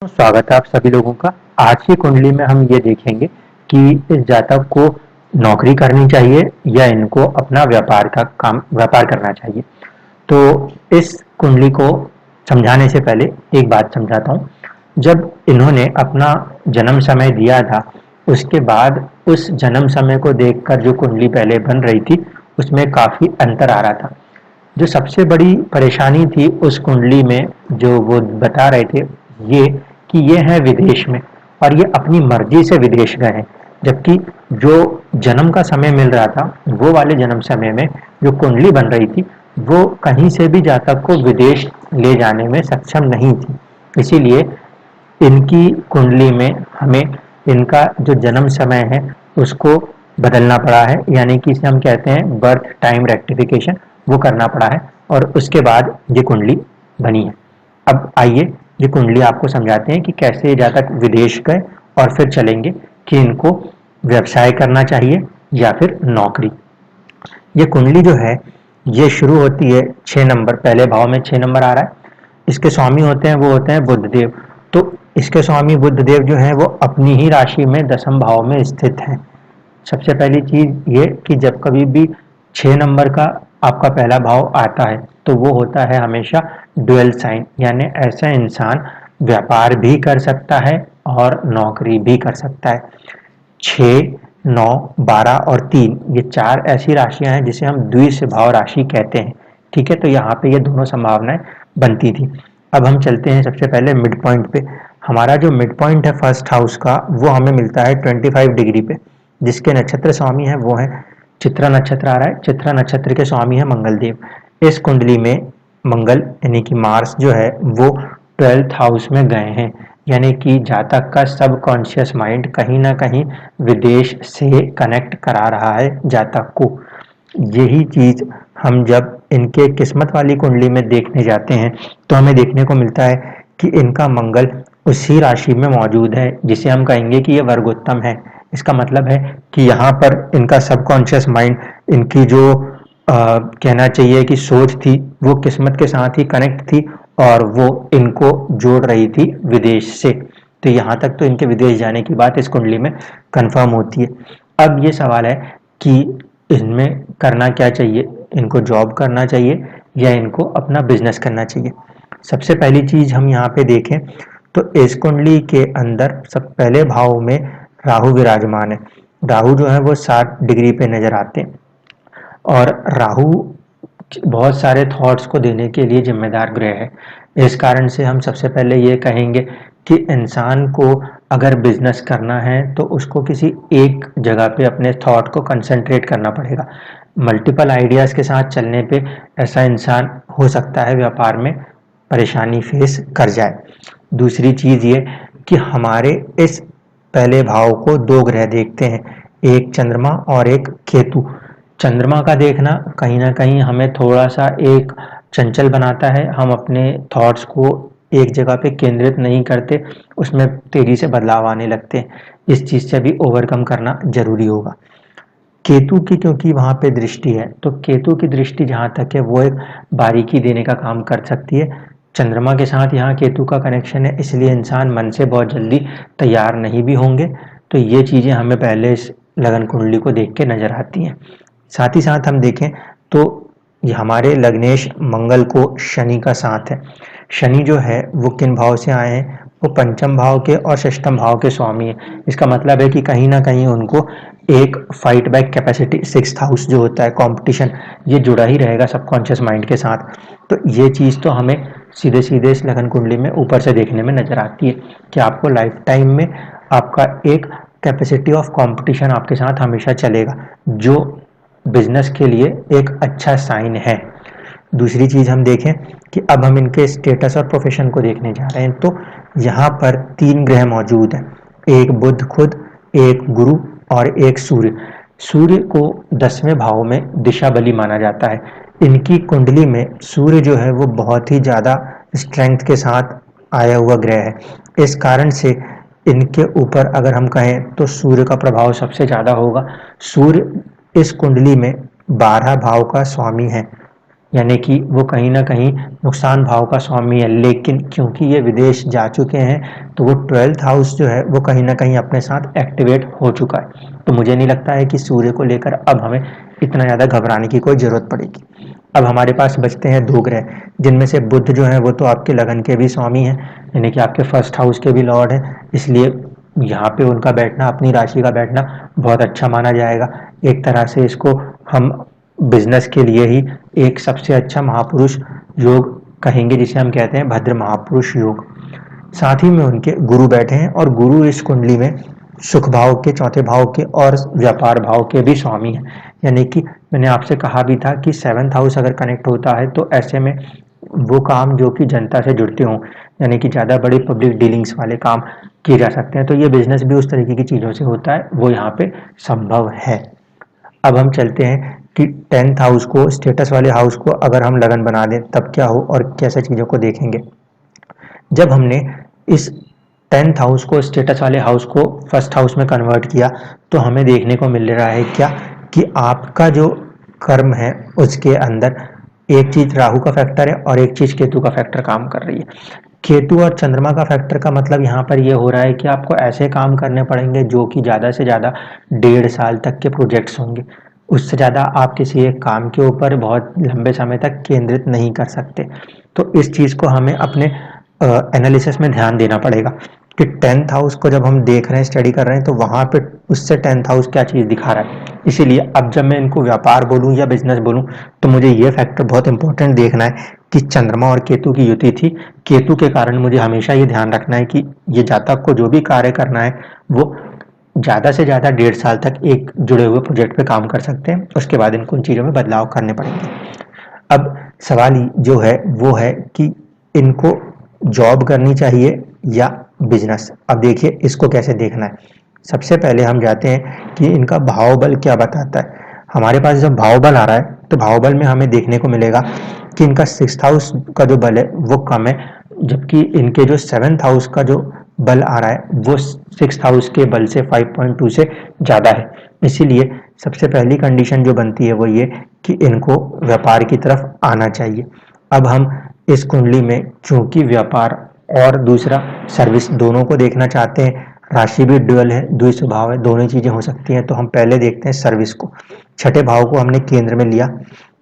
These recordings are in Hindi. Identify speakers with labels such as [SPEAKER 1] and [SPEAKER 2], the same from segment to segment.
[SPEAKER 1] स्वागत है आप सभी लोगों का। आज की कुंडली में हम ये देखेंगे कि इस जातक को नौकरी करनी चाहिए या इनको अपना व्यापार करना चाहिए। तो इस कुंडली को समझाने से पहले एक बात समझाता हूँ। जब इन्होंने अपना जन्म समय दिया था, उसके बाद उस जन्म समय को देखकर जो कुंडली पहले बन रही थी, उसमें काफ़ी अंतर आ रहा था। जो सबसे बड़ी परेशानी थी उस कुंडली में, जो वो बता रहे थे, ये कि ये है विदेश में और ये अपनी मर्जी से विदेश गए हैं। जबकि जो जन्म का समय मिल रहा था, वो वाले जन्म समय में जो कुंडली बन रही थी, वो कहीं से भी जातक को विदेश ले जाने में सक्षम नहीं थी। इसीलिए इनकी कुंडली में हमें इनका जो जन्म समय है उसको बदलना पड़ा है, यानी कि इसे हम कहते हैं बर्थ टाइम रेक्टिफिकेशन, वो करना पड़ा है और उसके बाद ये कुंडली बनी है। अब आइए ये कुंडली आपको समझाते हैं कि कैसे ये जातक विदेश गए और फिर चलेंगे कि इनको व्यवसाय करना चाहिए या फिर नौकरी। ये कुंडली जो है ये शुरू होती है 6 नंबर, पहले भाव में 6 नंबर आ रहा है। इसके स्वामी होते हैं, वो होते हैं बुधदेव। तो इसके स्वामी बुधदेव जो है वो अपनी ही राशि में 10म भाव में स्थित है। सबसे पहली चीज ये कि जब कभी भी 6 नंबर का आपका पहला भाव आता है तो वो होता है हमेशा ड्यूअल साइन, यानी ऐसा इंसान व्यापार भी कर सकता है और नौकरी भी कर सकता है। 6, 9, 12 और 3 ये चार ऐसी राशियां हैं जिसे हम द्वितीय भाव राशि कहते हैं। ठीक है, तो यहाँ पे ये दोनों संभावनाएं बनती थी। अब हम चलते हैं सबसे पहले मिड पॉइंट पे। हमारा जो मिड पॉइंट है फर्स्ट हाउस का, वो हमें मिलता है 25 डिग्री पे। जिसके नक्षत्र स्वामी है वो है चित्रा नक्षत्र आ रहा है। चित्रा नक्षत्र के स्वामी है मंगल देव। इस कुंडली में मंगल यानी कि मार्स जो है वो 12th हाउस में गए हैं, यानी कि जातक का सबकॉन्शियस माइंड कहीं ना कहीं विदेश से कनेक्ट करा रहा है जातक को। यही चीज हम जब इनके किस्मत वाली कुंडली में देखने जाते हैं तो हमें देखने को मिलता है कि इनका मंगल उसी राशि में मौजूद है जिसे हम कहेंगे कि ये वर्गोत्तम है। इसका मतलब है कि यहाँ पर इनका सबकॉन्शियस माइंड, इनकी जो कहना चाहिए कि सोच थी, वो किस्मत के साथ ही कनेक्ट थी और वो इनको जोड़ रही थी विदेश से। तो यहाँ तक तो इनके विदेश जाने की बात इस कुंडली में कंफर्म होती है। अब ये सवाल है कि इनमें करना क्या चाहिए, इनको जॉब करना चाहिए या इनको अपना बिजनेस करना चाहिए। सबसे पहली चीज हम यहाँ पे देखें तो इस कुंडली के अंदर सब पहले भाव में राहु विराजमान है। राहु जो है वो 60 डिग्री पे नजर आते हैं और राहु बहुत सारे थॉट्स को देने के लिए जिम्मेदार ग्रह है। इस कारण से हम सबसे पहले ये कहेंगे कि इंसान को अगर बिजनेस करना है तो उसको किसी एक जगह पे अपने थॉट को कंसंट्रेट करना पड़ेगा। मल्टीपल आइडियाज के साथ चलने पे ऐसा इंसान हो सकता है व्यापार में परेशानी फेस कर जाए। दूसरी चीज ये कि हमारे इस पहले भाव को दो ग्रह देखते हैं, एक चंद्रमा और एक केतु। चंद्रमा का देखना कहीं ना कहीं हमें थोड़ा सा एक चंचल बनाता है, हम अपने थॉट्स को एक जगह पे केंद्रित नहीं करते, उसमें तेजी से बदलाव आने लगते हैं। इस चीज से भी ओवरकम करना जरूरी होगा। केतु की क्योंकि वहां पे दृष्टि है, तो केतु की दृष्टि जहां तक है वो एक बारीकी देने का काम कर सकती है। चंद्रमा के साथ यहाँ केतु का कनेक्शन है, इसलिए इंसान मन से बहुत जल्दी तैयार नहीं भी होंगे। तो ये चीजें हमें पहले इस लगन कुंडली को देख के नजर आती हैं। साथ ही साथ हम देखें तो ये हमारे लग्नेश मंगल को शनि का साथ है। शनि जो है वो किन भाव से आए हैं, वो पंचम भाव के और षष्ठम भाव के स्वामी है। इसका मतलब है कि कहीं ना कहीं उनको एक fight back capacity, 6th house जो होता है कंपटीशन, ये जुड़ा ही रहेगा सबकॉन्शियस माइंड के साथ। तो ये चीज़ तो हमें सीधे सीधे इस लगन कुंडली में ऊपर से देखने में नजर आती है कि आपको लाइफ टाइम में आपका एक कैपेसिटी ऑफ कंपटीशन आपके साथ हमेशा चलेगा, जो बिजनेस के लिए एक अच्छा साइन है। दूसरी चीज हम देखें कि अब हम इनके स्टेटस और प्रोफेशन को देखने जा रहे हैं, तो यहाँ पर 3 ग्रह मौजूद हैं, एक बुध खुद, एक गुरु और एक सूर्य। सूर्य को 10वें भाव में दिशा बली माना जाता है। इनकी कुंडली में सूर्य जो है वो बहुत ही ज्यादा स्ट्रेंथ के साथ आया हुआ ग्रह है। इस कारण से इनके ऊपर अगर हम कहें तो सूर्य का प्रभाव सबसे ज्यादा होगा। सूर्य इस कुंडली में 12 भाव का स्वामी है, यानी कि वो कहीं ना कहीं नुकसान भाव का स्वामी है, लेकिन क्योंकि ये विदेश जा चुके हैं तो वो 12th हाउस जो है वो कहीं ना कहीं अपने साथ एक्टिवेट हो चुका है। तो मुझे नहीं लगता है कि सूर्य को लेकर अब हमें इतना ज़्यादा घबराने की कोई ज़रूरत पड़ेगी। अब हमारे पास बचते हैं दो ग्रह, जिनमें से बुध जो है वो तो आपके लगन के भी स्वामी हैं, यानी कि आपके फर्स्ट हाउस के भी लॉर्ड हैं, इसलिए यहाँ पे उनका बैठना, अपनी राशि का बैठना बहुत अच्छा माना जाएगा। एक तरह से इसको हम बिजनेस के लिए ही एक सबसे अच्छा महापुरुष योग कहेंगे, जिसे हम कहते हैं भद्र महापुरुष योग। साथ ही में उनके गुरु बैठे हैं और गुरु इस कुंडली में सुख भाव के, चौथे भाव के और व्यापार भाव के भी स्वामी हैं। यानी कि मैंने आपसे कहा भी था कि 7th हाउस अगर कनेक्ट होता है तो ऐसे में वो काम जो कि जनता से जुड़ते हों, यानी कि ज़्यादा बड़ी पब्लिक डीलिंग्स वाले काम किए जा सकते हैं। तो ये बिजनेस भी उस तरीके की चीज़ों से होता है, वो यहाँ पे संभव है। अब हम चलते हैं कि 10th हाउस को, स्टेटस वाले हाउस को अगर हम लगन बना दें तब क्या हो और कैसे चीज़ों को देखेंगे। जब हमने इस 10th हाउस को, स्टेटस वाले हाउस को फर्स्ट हाउस में कन्वर्ट किया तो हमें देखने को मिल रहा है क्या कि आपका जो कर्म है उसके अंदर एक चीज राहु का फैक्टर है और एक चीज केतु का फैक्टर काम कर रही है। केतु और चंद्रमा का फैक्टर का मतलब यहाँ पर ये हो रहा है कि आपको ऐसे काम करने पड़ेंगे जो कि ज़्यादा से ज़्यादा 1.5 साल तक के प्रोजेक्ट्स होंगे। उससे ज़्यादा आप किसी एक काम के ऊपर बहुत लंबे समय तक केंद्रित नहीं कर सकते। तो इस चीज़ को हमें अपने एनालिसिस में ध्यान देना पड़ेगा कि 10th हाउस को जब हम देख रहे हैं, स्टडी कर रहे हैं, तो वहाँ पे उससे 10th हाउस क्या चीज़ दिखा रहा है। इसीलिए अब जब मैं इनको व्यापार बोलूँ या बिजनेस बोलूँ तो मुझे ये फैक्टर बहुत इंपॉर्टेंट देखना है कि चंद्रमा और केतु की युति थी। केतु के कारण मुझे हमेशा ये ध्यान रखना है कि ये जातक को जो भी कार्य करना है वो ज़्यादा से ज़्यादा 1.5 साल तक एक जुड़े हुए प्रोजेक्ट पे काम कर सकते हैं, उसके बाद इनको उन चीज़ों में बदलाव करने पड़ेंगे। अब सवाल जो है वो है कि इनको जॉब करनी चाहिए या बिजनेस। अब देखिए इसको कैसे देखना है। सबसे पहले हम जाते हैं कि इनका भाव बल क्या बताता है। हमारे पास जब भाव बल आ रहा है तो भाव बल में हमें देखने को मिलेगा कि इनका 6th हाउस का जो बल है वो कम है, जबकि इनके जो 7th हाउस का जो बल आ रहा है वो 6th हाउस के बल से 5.2 से ज़्यादा है। इसीलिए सबसे पहली कंडीशन जो बनती है वो ये कि इनको व्यापार की तरफ आना चाहिए। अब हम इस कुंडली में चूंकि व्यापार और दूसरा सर्विस दोनों को देखना चाहते हैं, राशि भी ड्यूअल है, द्विस्वभाव है, दोनों चीजें हो सकती हैं, तो हम पहले देखते हैं सर्विस को। छठे भाव को हमने केंद्र में लिया।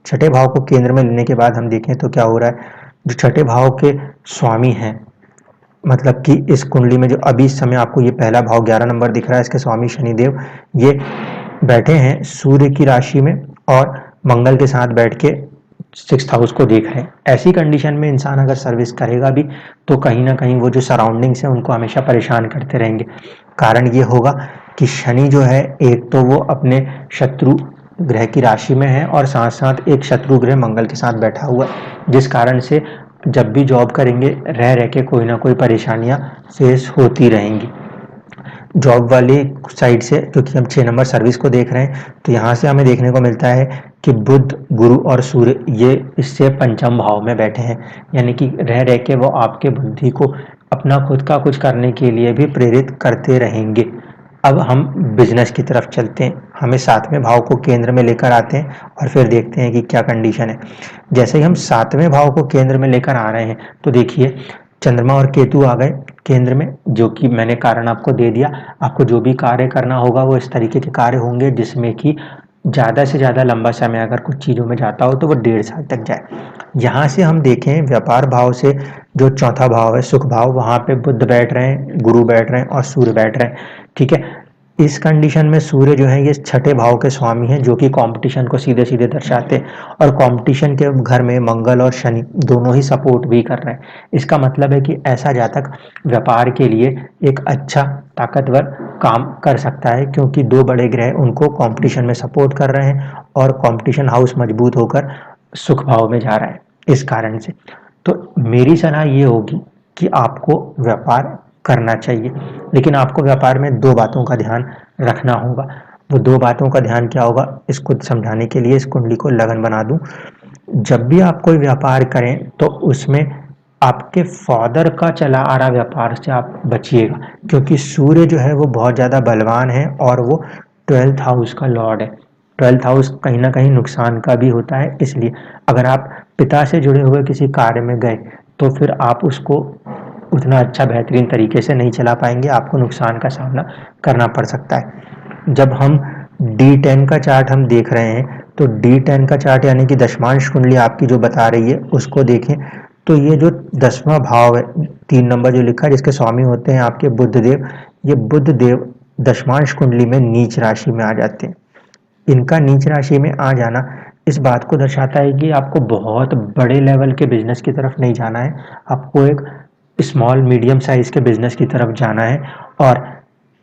[SPEAKER 1] छठे भाव को केंद्र में लेने के बाद हम देखें तो क्या हो रहा है। जो छठे भाव के स्वामी हैं, मतलब कि इस कुंडली में जो अभी इस समय आपको ये पहला भाव 11 नंबर दिख रहा है, इसके स्वामी शनिदेव ये बैठे हैं सूर्य की राशि में और मंगल के साथ बैठ के 6th हाउस को देख रहे हैं। ऐसी कंडीशन में इंसान अगर सर्विस करेगा भी तो कहीं ना कहीं वो जो सराउंडिंग्स है उनको हमेशा परेशान करते रहेंगे। कारण ये होगा कि शनि जो है एक तो वो अपने शत्रु ग्रह की राशि में है और साथ साथ एक शत्रु ग्रह मंगल के साथ बैठा हुआ है, जिस कारण से जब भी जॉब करेंगे रह रह के कोई ना कोई परेशानियां फेस होती रहेंगी। जॉब वाली साइड से क्योंकि हम 6 नंबर सर्विस को देख रहे हैं तो यहाँ से हमें देखने को मिलता है कि बुध, गुरु और सूर्य ये इससे पंचम भाव में बैठे हैं, यानी कि रह रह के वो आपके बुद्धि को अपना खुद का कुछ करने के लिए भी प्रेरित करते रहेंगे। अब हम बिजनेस की तरफ चलते हैं। हमें 7वें भाव को केंद्र में लेकर आते हैं और फिर देखते हैं कि क्या कंडीशन है। जैसे ही हम 7वें भाव को केंद्र में लेकर आ रहे हैं तो देखिए चंद्रमा और केतु आ गए केंद्र में, जो कि मैंने कारण आपको दे दिया। आपको जो भी कार्य करना होगा वो इस तरीके के कार्य होंगे जिसमें कि ज़्यादा से ज़्यादा लंबा समय अगर कुछ चीज़ों में जाता हो तो वो 1.5 साल तक जाए। यहाँ से हम देखें व्यापार भाव से जो चौथा भाव है सुख भाव, वहाँ पे बुध बैठ रहे हैं, गुरु बैठ रहे हैं और सूर्य बैठ रहे हैं। ठीक है, इस कंडीशन में सूर्य जो है ये छठे भाव के स्वामी हैं, जो कि कंपटीशन को सीधे सीधे दर्शाते हैं और कंपटीशन के घर में मंगल और शनि दोनों ही सपोर्ट भी कर रहे हैं। इसका मतलब है कि ऐसा जातक व्यापार के लिए एक अच्छा ताकतवर काम कर सकता है, क्योंकि दो बड़े ग्रह उनको कंपटीशन में सपोर्ट कर रहे हैं और कंपटीशन हाउस मजबूत होकर सुख भाव में जा रहा है। इस कारण से तो मेरी सलाह ये होगी कि आपको व्यापार करना चाहिए, लेकिन आपको व्यापार में दो बातों का ध्यान रखना होगा। वो दो बातों का ध्यान क्या होगा, इसको समझाने के लिए इस कुंडली को लगन बना दूं। जब भी आप कोई व्यापार करें तो उसमें आपके फादर का चला आ रहा व्यापार से आप बचिएगा, क्योंकि सूर्य जो है वो बहुत ज़्यादा बलवान है और वो 12th हाउस का लॉर्ड है। 12th हाउस कहीं ना कहीं नुकसान का भी होता है, इसलिए अगर आप पिता से जुड़े हुए किसी कार्य में गए तो फिर आप उसको उतना अच्छा बेहतरीन तरीके से नहीं चला पाएंगे, आपको नुकसान का सामना करना पड़ सकता है। जब हम D10 का चार्ट हम देख रहे हैं तो D10 का चार्ट यानी कि दशमांश कुंडली आपकी जो बता रही है उसको देखें तो ये जो 10वां भाव है, 3 नंबर जो लिखा है जिसके स्वामी होते हैं आपके बुध देव, ये बुध देव दशमांश कुंडली में नीच राशि में आ जाते हैं। इनका नीच राशि में आ जाना इस बात को दर्शाता है कि आपको बहुत बड़े लेवल के बिजनेस की तरफ नहीं जाना है, आपको एक स्मॉल मीडियम साइज के बिजनेस की तरफ जाना है। और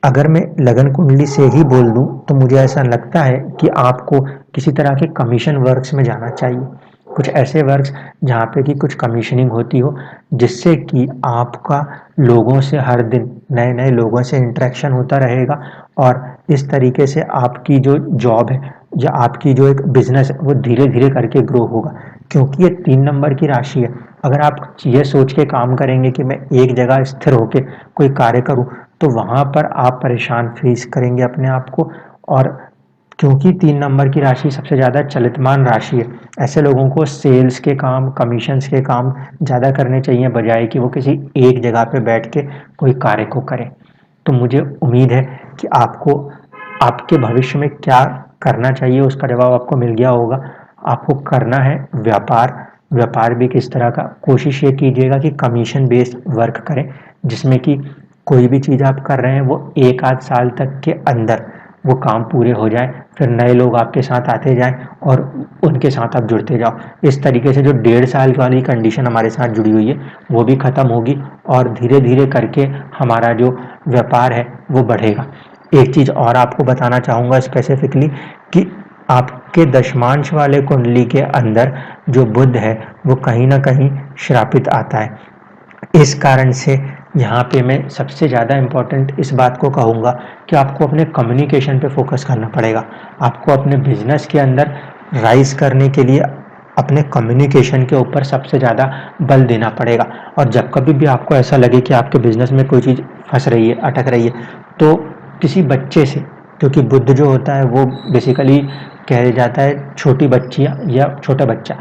[SPEAKER 1] अगर मैं लगन कुंडली से ही बोल दूं तो मुझे ऐसा लगता है कि आपको किसी तरह के कमीशन वर्क्स में जाना चाहिए, कुछ ऐसे वर्क्स जहाँ पे कि कुछ कमीशनिंग होती हो, जिससे कि आपका लोगों से हर दिन नए नए लोगों से इंटरेक्शन होता रहेगा और इस तरीके से आपकी जो जॉब है या आपकी जो एक बिजनेस है वो धीरे धीरे करके ग्रो होगा। क्योंकि ये 3 नंबर की राशि है, अगर आप ये सोच के काम करेंगे कि मैं एक जगह स्थिर होके कोई कार्य करूं तो वहां पर आप परेशान फेस करेंगे अपने आप को। और क्योंकि 3 नंबर की राशि सबसे ज़्यादा चलितमान राशि है, ऐसे लोगों को सेल्स के काम, कमीशंस के काम ज़्यादा करने चाहिए बजाय कि वो किसी एक जगह पे बैठ के कोई कार्य को करें। तो मुझे उम्मीद है कि आपको आपके भविष्य में क्या करना चाहिए उसका जवाब आपको मिल गया होगा। आपको करना है व्यापार, व्यापार भी किस तरह का, कोशिश ये कीजिएगा कि कमीशन बेस्ड वर्क करें, जिसमें कि कोई भी चीज़ आप कर रहे हैं वो 1 आध साल तक के अंदर वो काम पूरे हो जाए, फिर नए लोग आपके साथ आते जाएं और उनके साथ आप जुड़ते जाओ। इस तरीके से जो 1.5 साल वाली कंडीशन हमारे साथ जुड़ी हुई है वो भी ख़त्म होगी और धीरे धीरे करके हमारा जो व्यापार है वो बढ़ेगा। एक चीज़ और आपको बताना चाहूँगा स्पेसिफिकली कि आपके दशमांश वाले कुंडली के अंदर जो बुध है वो कहीं ना कहीं श्रापित आता है। इस कारण से यहाँ पे मैं सबसे ज़्यादा इम्पोर्टेंट इस बात को कहूँगा कि आपको अपने कम्युनिकेशन पे फोकस करना पड़ेगा। आपको अपने बिजनेस के अंदर राइज करने के लिए अपने कम्युनिकेशन के ऊपर सबसे ज़्यादा बल देना पड़ेगा। और जब कभी भी आपको ऐसा लगे कि आपके बिजनेस में कोई चीज़ फंस रही है, अटक रही है, तो किसी बच्चे से, क्योंकि बुद्ध जो होता है वो बेसिकली कहा जाता है छोटी बच्चियाँ या छोटा बच्चा,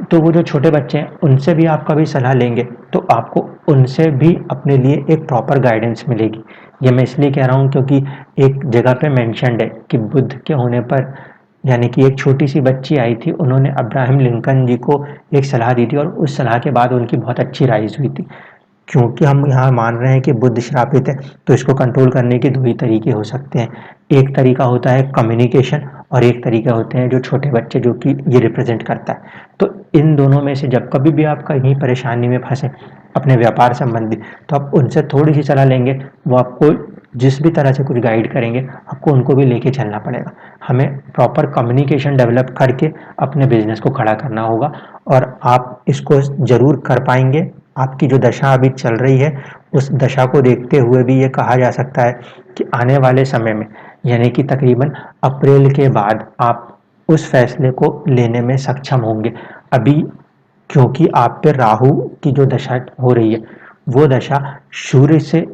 [SPEAKER 1] तो वो जो छोटे बच्चे हैं उनसे भी आप कभी सलाह लेंगे तो आपको उनसे भी अपने लिए एक प्रॉपर गाइडेंस मिलेगी। ये मैं इसलिए कह रहा हूँ क्योंकि एक जगह पे मेंशन्ड है कि बुद्ध के होने पर, यानी कि एक छोटी सी बच्ची आई थी, उन्होंने अब्राहम लिंकन जी को एक सलाह दी थी और उस सलाह के बाद उनकी बहुत अच्छी राइज हुई थी। क्योंकि हम यहाँ मान रहे हैं कि बुद्ध श्रापित है तो इसको कंट्रोल करने के 2 ही तरीके हो सकते हैं। एक तरीका होता है कम्युनिकेशन और एक तरीका होते हैं जो छोटे बच्चे, जो कि ये रिप्रेजेंट करता है। तो इन दोनों में से जब कभी भी आप कहीं परेशानी में फंसे अपने व्यापार संबंधी, तो आप उनसे थोड़ी सी सलाह लेंगे, वो आपको जिस भी तरह से कुछ गाइड करेंगे आपको उनको भी लेके चलना पड़ेगा। हमें प्रॉपर कम्युनिकेशन डेवलप करके अपने बिजनेस को खड़ा करना होगा और आप इसको ज़रूर कर पाएंगे। आपकी जो दशा अभी चल रही है उस दशा को देखते हुए भी ये कहा जा सकता है कि आने वाले समय में, यानी कि तकरीबन अप्रैल के बाद आप उस फैसले को लेने में सक्षम होंगे। अभी क्योंकि आप पे राहु की जो दशा हो रही है वो दशा सूर्य से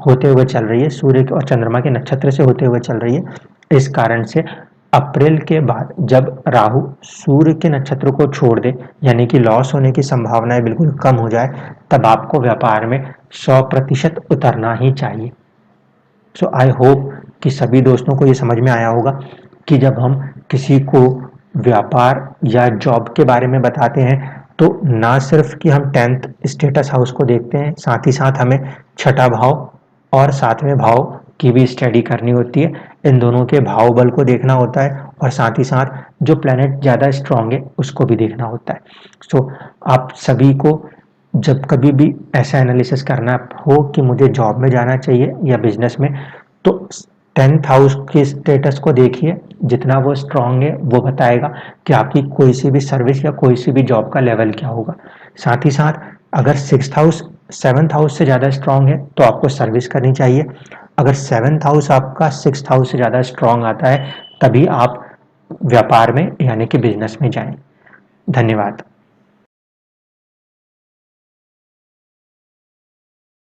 [SPEAKER 1] होते हुए चल रही है, सूर्य और चंद्रमा के नक्षत्र से होते हुए चल रही है। इस कारण से अप्रैल के बाद जब राहु सूर्य के नक्षत्र को छोड़ दे, यानी कि लॉस होने की संभावनाएं बिल्कुल कम हो जाए, तब आपको व्यापार में 100% उतरना ही चाहिए। सो आई होप कि सभी दोस्तों को ये समझ में आया होगा कि जब हम किसी को व्यापार या जॉब के बारे में बताते हैं तो ना सिर्फ कि हम 10th स्टेटस हाउस को देखते हैं, साथ ही साथ हमें छठा भाव और 7वें भाव की भी स्टडी करनी होती है। इन दोनों के भाव बल को देखना होता है और साथ ही साथ जो प्लैनेट ज़्यादा स्ट्रांग है उसको भी देखना होता है। सो आप सभी को जब कभी भी ऐसा एनालिसिस करना हो कि मुझे जॉब में जाना चाहिए या बिजनेस में, तो 10th हाउस के स्टेटस को देखिए, जितना वो स्ट्रांग है वो बताएगा कि आपकी कोई सी भी सर्विस या कोई सी भी जॉब का लेवल क्या होगा। साथ ही साथ अगर 6th हाउस 7th हाउस से ज़्यादा स्ट्रांग है तो आपको सर्विस करनी चाहिए। अगर 7th हाउस आपका 6th हाउस से ज़्यादा स्ट्रांग आता है तभी आप व्यापार में यानी कि बिजनेस में जाएं। धन्यवाद।